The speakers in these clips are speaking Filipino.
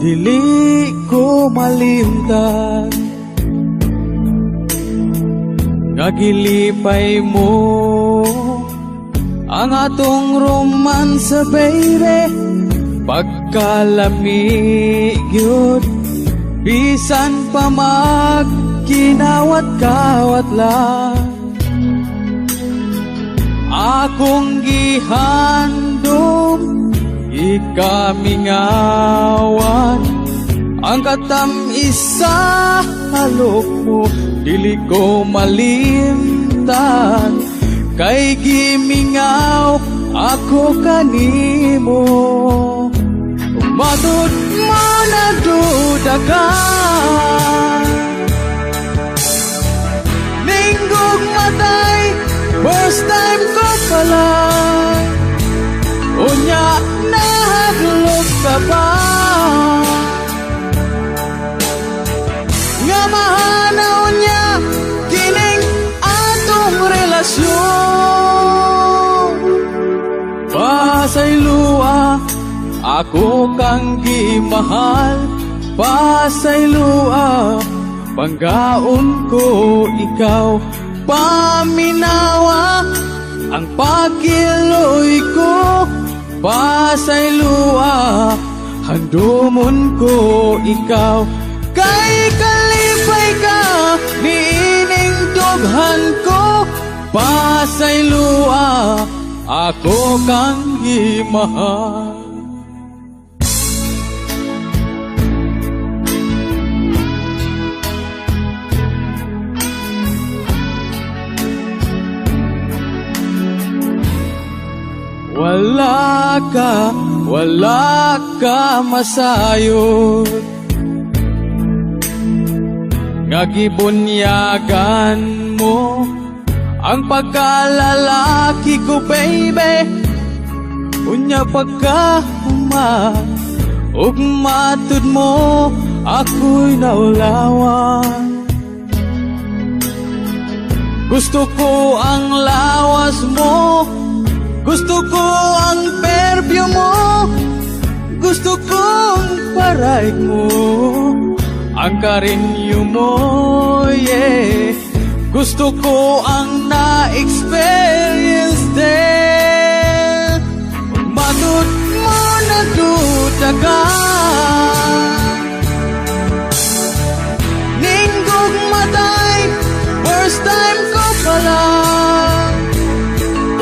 dili ko malimtan nga gilipay mo ang atong romansa, baby. Pagkalamig yun, bisan pa magkinawat-kawat lang, akong gihandom ikamingawan. Ang katam-isa halok mo, dili ko malimtan, kay gimingaw ako kanimo. Umatod mo na duda ka, linggog matay, first time ko pala. Unya nahaglog ka pa, nga mahanaw niya kining atong relasyon. Pasaylua ako kang gimahal, pasaylua panggaon ko ikaw. Paminawa ang pagkiloy ko, pasaylua handumon ko ikaw. Kay kalipay ka niining dughan ko, pasaylua ako kang gimahal. Wala ka masayod, nga gibunyagan mo ang pagkalalaki ko, baby. Unya pagkahuma ug matud mo ako'y naulawan. Gusto ko ang lawas mo, gusto ko ang perfume mo, gusto kong paraig mo ang karinyo mo, yeah. Gusto ko ang na-experience din. Matud mo na duda ka, ninggog matay, first time ko pala.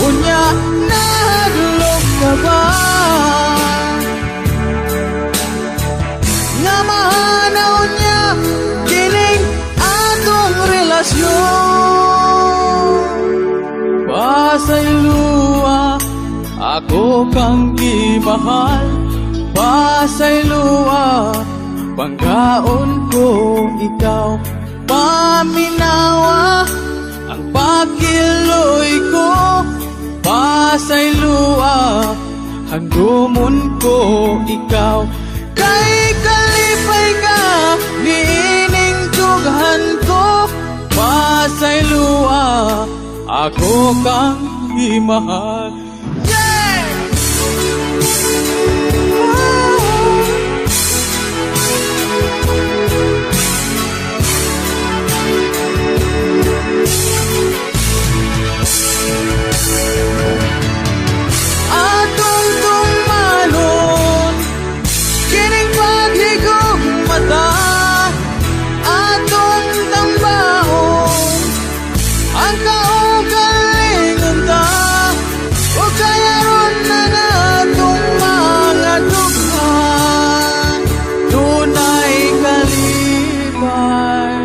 Unya naglog ka ba, nga mahanaw niya kining atong relasyon. Pasaylua ako kang gimahal, pasaylua panggaon ko ikaw. Paminawa ang pagkiloy ko, pasaylua handumon ko ikaw. Kay kalipay ka niining dughan ko, pasaylua ako kang gimahal. Atong tumalon kining paghigog mata, atong tambaon ang kaugalingon ta, o kaya ron na natong mga dughan tunay kalipay.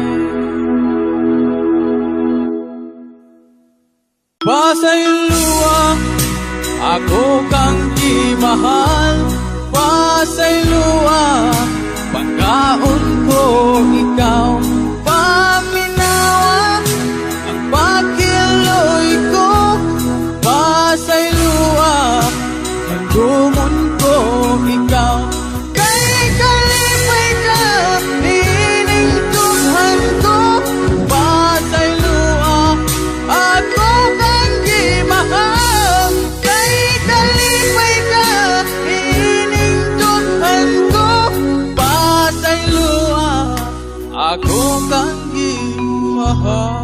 Pasaylua ako kang gimahal, pasaylua panggaon ko ikaw. Paminawa ang pagkiloy ko, pasaylua handumon ko ikaw. Kay kalipay ka niining dughan ko, pasaylua ako kang gimahal. Kay kalipay ka niining dughan ko, for